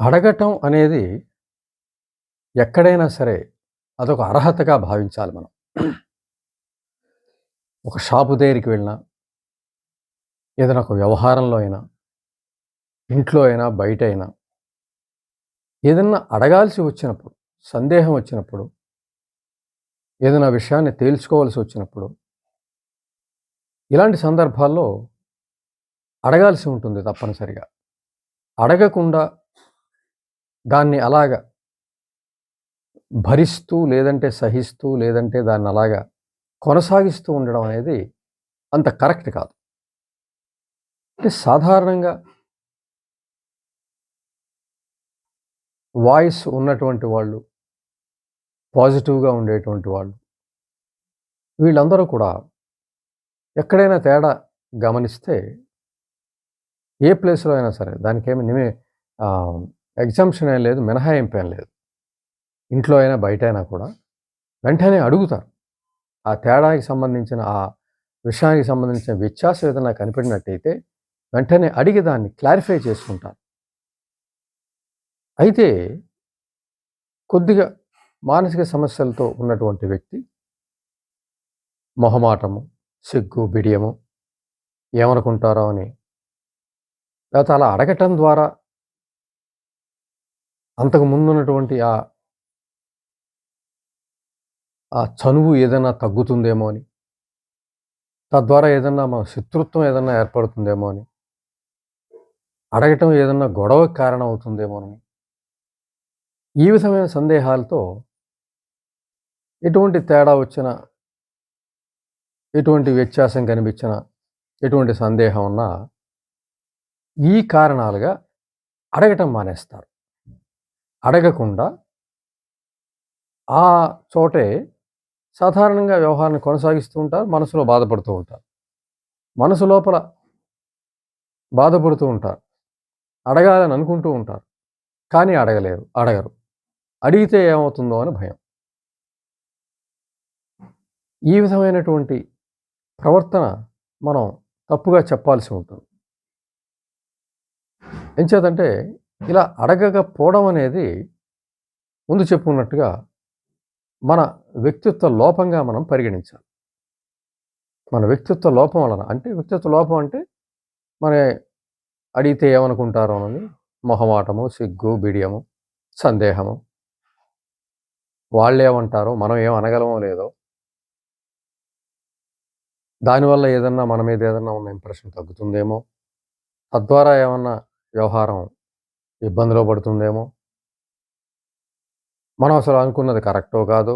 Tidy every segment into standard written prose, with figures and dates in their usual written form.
అడగటం అనేది ఎక్కడైనా సరే అదొక అర్హతగా భావించాలి మనం. ఒక షాపు దగ్గరికి వెళ్ళినా, ఏదైనా ఒక వ్యవహారంలో అయినా, ఇంట్లో అయినా, బయటైనా ఏదన్నా అడగాల్సి వచ్చినప్పుడు, సందేహం వచ్చినప్పుడు, ఏదైనా విషయాన్ని తేల్చుకోవాల్సి వచ్చినప్పుడు, ఇలాంటి సందర్భాల్లో అడగాల్సి ఉంటుంది తప్పనిసరిగా. అడగకుండా దాన్ని అలాగా భరిస్తూ, లేదంటే సహిస్తూ, లేదంటే దాన్ని అలాగా కొనసాగిస్తూ ఉండడం అనేది అంత కరెక్ట్ కాదు. అంటే సాధారణంగా వాయిస్ ఉన్నటువంటి వాళ్ళు, పాజిటివ్‌గా ఉండేటువంటి వాళ్ళు, వీళ్ళందరూ కూడా ఎక్కడైనా తేడా గమనిస్తే ఏ ప్లేస్‌లో అయినా సరే దానికేమి ఆహ్, ఎగ్జంప్షన్ ఏం లేదు, మినహాయింపు ఏం లేదు. ఇంట్లో అయినా, బయటైనా కూడా వెంటనే అడుగుతారు. ఆ తేడాకి సంబంధించిన ఆ విషయానికి సంబంధించిన వ్యత్యాసం ఏదైనా కనిపెట్టినట్టయితే వెంటనే అడిగి దాన్ని క్లారిఫై చేసుకుంటారు. అయితే కొద్దిగా మానసిక సమస్యలతో ఉన్నటువంటి వ్యక్తి మొహమాటము, సిగ్గు, బిడియము ఏమనుకుంటారో అని లేకపోతే అలా అడగటం ద్వారా అంతకు ముందున్నటువంటి ఆ చనువు ఏదైనా తగ్గుతుందేమో అని, తద్వారా ఏదన్నా మన శత్రుత్వం ఏదన్నా ఏర్పడుతుందేమో అని, అడగటం ఏదన్నా గొడవకి కారణం అవుతుందేమోనని, ఈ విధమైన సందేహాలతో ఎటువంటి తేడా వచ్చినా, ఎటువంటి వ్యత్యాసం కనిపించినా, ఎటువంటి సందేహం ఉన్నా ఈ కారణాలుగా అడగటం మానేస్తారు. అడగకుండా ఆ చోటే సాధారణంగా వ్యవహారాన్ని కొనసాగిస్తూ ఉంటారు. మనసులో బాధపడుతూ ఉంటారు. మనసు లోపల బాధపడుతూ ఉంటారు. అడగాలని అనుకుంటూ ఉంటారు. కానీ అడగరు. అడిగితే ఏమవుతుందో అని భయం. ఈ విధమైనటువంటి ప్రవర్తన మనం తప్పుగా చెప్పాల్సి ఉంటుంది. ఎంచేతంటే ఇలా అడగకపోవడం అనేది ముందు చెప్పుకున్నట్టుగా మన వ్యక్తిత్వ లోపంగా మనం పరిగణించాలి. మన వ్యక్తిత్వ లోపం వలన అంటే వ్యక్తిత్వ లోపం అంటే మన అడిగితే ఏమనుకుంటారోనని మొహమాటము, సిగ్గు, బిడియము, సందేహము. వాళ్ళేమంటారో, మనం ఏం అనగలమో లేదో, దానివల్ల ఏదన్నా మన మీద ఏదన్నా ఉన్న ఇంప్రెషన్ తగ్గుతుందేమో, తద్వారా ఏమన్నా వ్యవహారం ఇబ్బందిలో పడుతుందేమో, మనం అసలు అనుకున్నది కరెక్టో కాదో,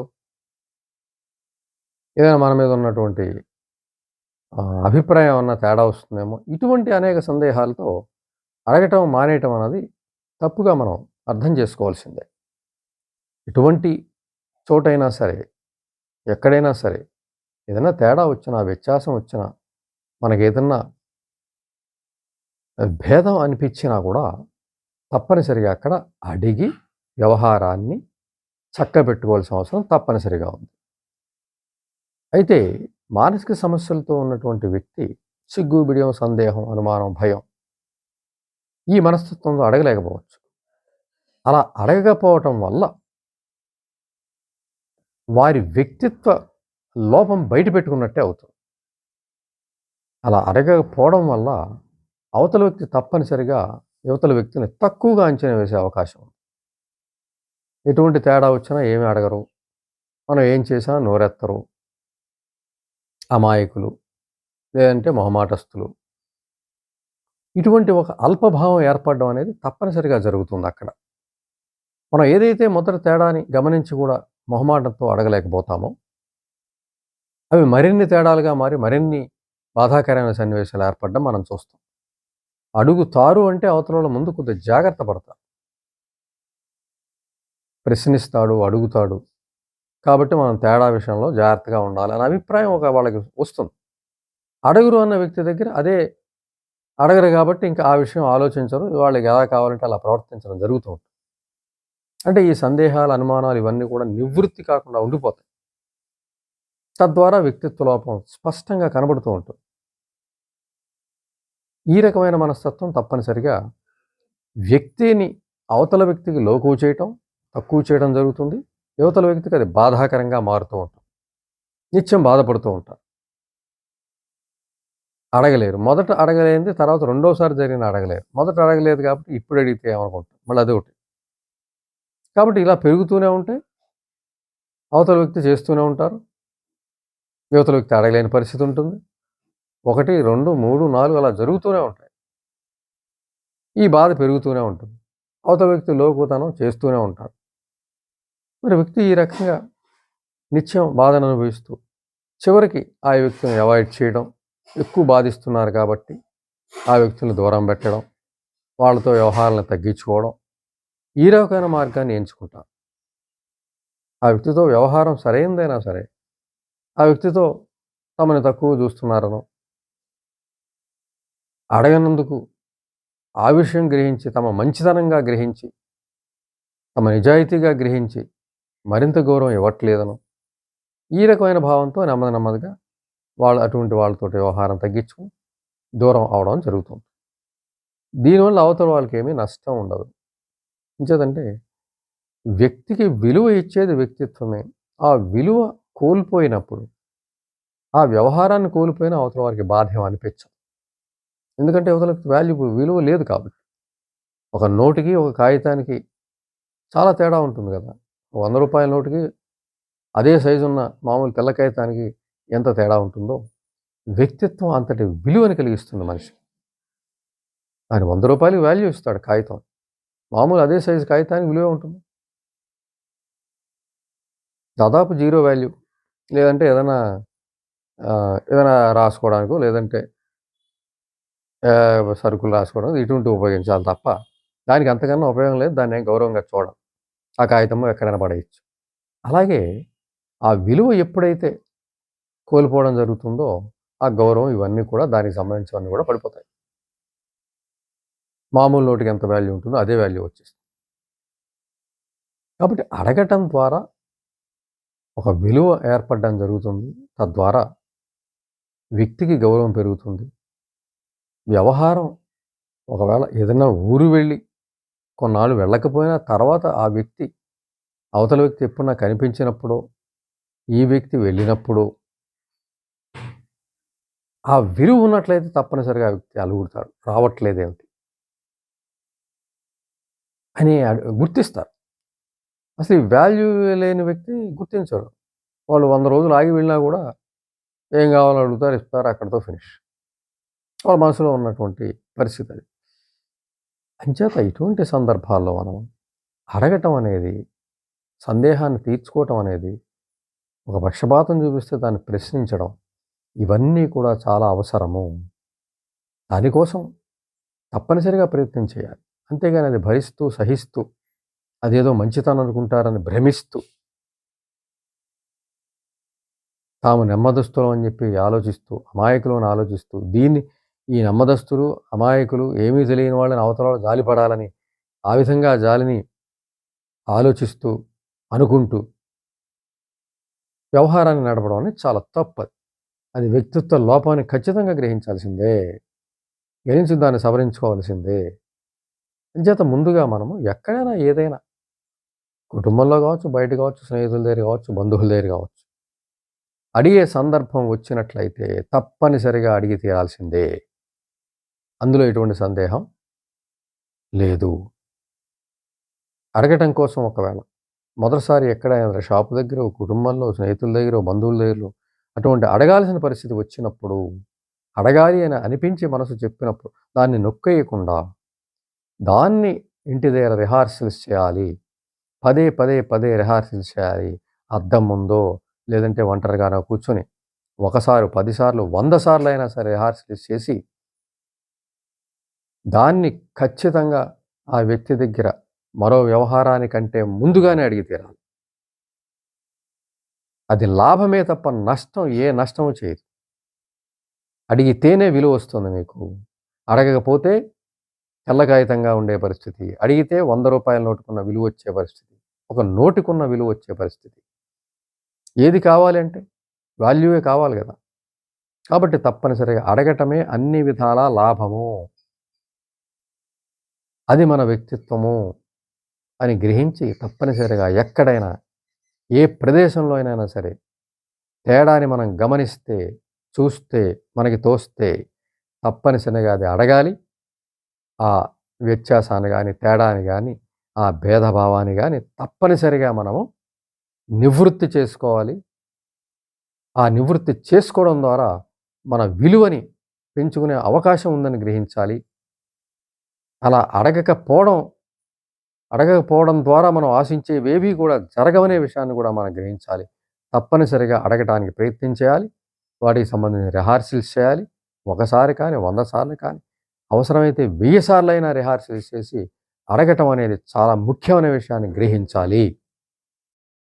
ఏదైనా మన మీద ఉన్నటువంటి అభిప్రాయం ఏమన్నా తేడా వస్తుందేమో, ఇటువంటి అనేక సందేహాలతో అడగటం మానేయటం అన్నది తప్పుగా మనం అర్థం చేసుకోవాల్సిందే. ఎటువంటి చోటైనా సరే, ఎక్కడైనా సరే, ఏదైనా తేడా వచ్చినా, వ్యత్యాసం వచ్చినా, మనకేదన్నా భేదం అనిపించినా కూడా తప్పనిసరిగా అక్కడ అడిగి వ్యవహారాన్ని చక్కబెట్టుకోవాల్సిన అవసరం తప్పనిసరిగా ఉంది. అయితే మానసిక సమస్యలతో ఉన్నటువంటి వ్యక్తి సిగ్గు, బిడియం, సందేహం, అనుమానం, భయం ఈ మనస్తత్వంతో అడగలేకపోవచ్చు. అలా అడగకపోవటం వల్ల వారి వ్యక్తిత్వ లోపం బయట పెట్టుకున్నట్టే అవుతుంది. అలా అడగకపోవడం వల్ల అవతల వ్యక్తి తప్పనిసరిగా యువతల వ్యక్తిని తక్కువగా అంచనా వేసే అవకాశం ఉంది. ఎటువంటి తేడా వచ్చినా ఏమి అడగరు. మనం ఏం చేసినా నోరెత్తరు. అమాయకులు, లేదంటే మొహమాటస్తులు. ఇటువంటి ఒక అల్పభావం ఏర్పడడం అనేది తప్పనిసరిగా జరుగుతుందక్కడ. మనం ఏదైతే మొదటి తేడాని గమనించి కూడా మొహమాటంతో అడగలేకపోతామో, అవి మరిన్ని తేడాలుగా మారి మరిన్ని బాధాకరమైన సన్నివేశాలు ఏర్పడడం మనం చూస్తాం. అడుగుతారు అంటే అవతలోళ్ళ ముందు కొద్దిగా జాగ్రత్త పడతారు. ప్రశ్నిస్తాడు, అడుగుతాడు. కాబట్టి మనం తేడా విషయంలో జాగ్రత్తగా ఉండాలి అనే అభిప్రాయం వాళ్ళకి వస్తుంది. అడగరు అన్న వ్యక్తి దగ్గర అదే అడగరు కాబట్టి ఇంకా ఆ విషయం ఆలోచించరు. వాళ్ళకి ఎలా కావాలంటే అలా ప్రవర్తించడం జరుగుతూ ఉంటుంది. అంటే ఈ సందేహాలు, అనుమానాలు ఇవన్నీ కూడా నివృత్తి కాకుండా ఉండిపోతాయి. తద్వారా వ్యక్తిత్వ లోపం స్పష్టంగా కనబడుతూ ఉంటుంది. ఈ రకమైన మనస్తత్వం తప్పనిసరిగా వ్యక్తిని అవతల వ్యక్తికి లోకువ చేయటం, తక్కువ చేయడం జరుగుతుంది. యువతల వ్యక్తికి అది బాధాకరంగా మారుతూ ఉంటుంది. నిత్యం బాధపడుతూ ఉంటారు. అడగలేరు. మొదట అడగలేనిది తర్వాత రెండోసారి జరిగిన అడగలేరు. మొదట అడగలేదు కాబట్టి ఇప్పుడు అడిగితే ఏమనుకుంటాం. మళ్ళీ అదొకటి. కాబట్టి ఇలా పెరుగుతూనే ఉంటే అవతల వ్యక్తి చేస్తూనే ఉంటారు. యువతల వ్యక్తి అడగలేని పరిస్థితి ఉంటుంది. 1, 2, 3, 4 అలా జరుగుతూనే ఉంటాయి. ఈ బాధ పెరుగుతూనే ఉంటుంది. అవతల వ్యక్తి లోకువతనం చేస్తూనే ఉంటారు. మరి వ్యక్తి ఈ రకంగా నిత్యం బాధను అనుభవిస్తూ చివరికి ఆ వ్యక్తిని అవాయిడ్ చేయడం, ఎక్కువ బాధిస్తున్నారు కాబట్టి ఆ వ్యక్తులను దూరం పెట్టడం, వాళ్ళతో వ్యవహారాలను తగ్గించుకోవడం, ఈ రకమైన మార్గాన్ని ఎంచుకుంటారు. ఆ వ్యక్తితో వ్యవహారం సరైనదైనా సరే, ఆ వ్యక్తితో తమని తక్కువ చూస్తున్నారనో, అడగనందుకు ఆ విషయం గ్రహించి, తమ మంచితనంగా గ్రహించి, తమ నిజాయితీగా గ్రహించి, మరింత గౌరవం ఇవ్వట్లేదనో, ఈ రకమైన భావంతో నెమ్మది నెమ్మదిగా అటువంటి వాళ్ళతోటి వ్యవహారం తగ్గించుకొని దూరం అవడం జరుగుతుంది. దీనివల్ల అవతల వాళ్ళకేమీ నష్టం ఉండదు. ఎంచేతంటే వ్యక్తికి విలువ ఇచ్చేది వ్యక్తిత్వమే. ఆ విలువ కోల్పోయినప్పుడు, ఆ వ్యవహారాన్ని కోల్పోయిన అవతల వారికి బాధేం అనిపించదు. ఎందుకంటే అవతలకి విలువ లేదు కాబట్టి. ఒక నోటికి, ఒక కాగితానికి చాలా తేడా ఉంటుంది కదా! రూ. 100 నోటుకి అదే సైజున్న మామూలు తెల్ల కాగితానికి ఎంత తేడా ఉంటుందో, వ్యక్తిత్వం అంతటి విలువని కలిగిస్తుంది మనిషికి. ఆయన రూ. 100 వాల్యూ ఇస్తాడు కాగితం. మామూలు అదే సైజు కాగితానికి విలువే ఉంటుంది. దాదాపు జీరో వాల్యూ. లేదంటే ఏదైనా రాసుకోవడానికో, లేదంటే సరుకులు రాసుకోవడం ఇటువంటివి ఉపయోగించాలి తప్ప, దానికి అంతకన్నా ఉపయోగం లేదు. దాన్నేం గౌరవంగా చూడం. ఆ కాగితము ఎక్కడైనా పడేయొచ్చు. అలాగే ఆ విలువ ఎప్పుడైతే కోల్పోవడం జరుగుతుందో, ఆ గౌరవం ఇవన్నీ కూడా దానికి సంబంధించినవన్నీ కూడా పడిపోతాయి. మామూలు నోటికి ఎంత వాల్యూ ఉంటుందో అదే వాల్యూ వచ్చేస్తుంది. కాబట్టి అడగటం ద్వారా ఒక విలువ ఏర్పడడం జరుగుతుంది. తద్వారా వ్యక్తికి గౌరవం పెరుగుతుంది. వ్యవహారం ఒకవేళ ఏదైనా ఊరు వెళ్ళి కొన్నాళ్ళు వెళ్ళకపోయినా తర్వాత ఆ వ్యక్తి అవతల వ్యక్తి ఎప్పుడన్నా కనిపించినప్పుడో, ఈ వ్యక్తి వెళ్ళినప్పుడో ఆ విలువ ఉన్నట్లయితే తప్పనిసరిగా ఆ వ్యక్తి అలుగుతాడు. రావట్లేదేమిటి అని గుర్తిస్తారు. అసలు ఈ వాల్యూ లేని వ్యక్తి గుర్తించరు. వాళ్ళు 100 రోజులు ఆగి వెళ్ళినా కూడా ఏం కావాలో అడుగుతారు, ఇస్తారు. అక్కడితో ఫినిష్. వాళ్ళ మనసులో ఉన్నటువంటి పరిస్థితి అది. అంచేత ఇటువంటి సందర్భాల్లో మనం అడగటం అనేది, సందేహాన్ని తీర్చుకోవటం అనేది, ఒక పక్షపాతం చూపిస్తే దాన్ని ప్రశ్నించడం, ఇవన్నీ కూడా చాలా అవసరము. దానికోసం తప్పనిసరిగా ప్రయత్నం చేయాలి. అంతేగాని అది భరిస్తూ, సహిస్తూ, అదేదో మంచితనం అనుకుంటారని భ్రమిస్తూ, తాము నెమ్మదస్తులం అని చెప్పి ఆలోచిస్తూ, అమాయకులను ఆలోచిస్తూ, ఈ నెమ్మదస్తులు, అమాయకులు, ఏమీ తెలియని వాళ్ళని అవతల జాలిపడాలని, ఆ విధంగా జాలిని ఆలోచిస్తూ, అనుకుంటూ వ్యవహారాన్ని నడపడం అనేది చాలా తప్పది. అది వ్యక్తిత్వ లోపాన్ని ఖచ్చితంగా గ్రహించాల్సిందే. గ్రహించి దాన్ని సవరించుకోవాల్సిందే. అంచేత ముందుగా మనము ఎక్కడైనా ఏదైనా కుటుంబంలో కావచ్చు, బయట కావచ్చు, స్నేహితుల దగ్గర కావచ్చు, బంధువుల దగ్గర కావచ్చు, అడిగే సందర్భం వచ్చినట్లయితే తప్పనిసరిగా అడిగి తీరాల్సిందే. అందులో ఎటువంటి సందేహం లేదు. అడగటం కోసం ఒకవేళ మొదటిసారి ఎక్కడైనా షాపు దగ్గర, కుటుంబంలో, స్నేహితుల దగ్గర, బంధువుల దగ్గర అటువంటి అడగాల్సిన పరిస్థితి వచ్చినప్పుడు, అడగాలి అని అనిపించి మనసు చెప్పినప్పుడు దాన్ని నొక్కేయకుండా, దాన్ని ఇంటి దగ్గర రిహార్సల్స్ చేయాలి. పదే పదే పదే రిహార్సల్స్ చేయాలి. అద్దం ముందో, లేదంటే ఒంటరిగానో కూర్చొని ఒకసారి 10 సార్లు, 100 సార్లు అయినా సరే రిహార్సల్స్ చేసి, దాన్ని ఖచ్చితంగా ఆ వ్యక్తి దగ్గర మరో వ్యవహారానికంటే ముందుగానే అడిగి తీరాలి. అది లాభమే తప్ప ఏ నష్టము చేయదు. అడిగితేనే విలువ వస్తుంది మీకు. అడగకపోతే తెల్ల కాగితంగా ఉండే పరిస్థితి. అడిగితే రూ. 100 నోటుకున్న విలువ వచ్చే పరిస్థితి. ఒక నోటికున్న విలువ వచ్చే పరిస్థితి. ఏది కావాలి అంటే వాల్యూయే కావాలి కదా! కాబట్టి తప్పనిసరిగా అడగటమే అన్ని విధాలా లాభము. అది మన వ్యక్తిత్వము. అని గ్రహించి తప్పనిసరిగా ఎక్కడైనా, ఏ ప్రదేశంలో అయినా సరే తేడాని మనం గమనిస్తే, చూస్తే, మనకి తోస్తే తప్పనిసరిగా అది అడగాలి. ఆ వ్యత్యాసాన్ని గాని, తేడాని గాని, ఆ భేదభావాన్ని గాని తప్పనిసరిగా మనము నివృత్తి చేసుకోవాలి. ఆ నివృత్తి చేసుకోవడం ద్వారా మన విలువని పెంచుకునే అవకాశం ఉందని గ్రహించాలి. అలా అడగకపోవడం ద్వారా మనం ఆశించేవేవీ కూడా జరగవనే విషయాన్ని కూడా మనం గ్రహించాలి. తప్పనిసరిగా అడగటానికి ప్రయత్నం చేయాలి. వాటికి సంబంధించిన రిహార్సల్స్ చేయాలి. ఒకసారి కానీ, 100 సార్లు కానీ, అవసరమైతే 1000 సార్లైనా రిహార్సల్స్ చేసి అడగటం అనేది చాలా ముఖ్యమైన విషయాన్ని గ్రహించాలి.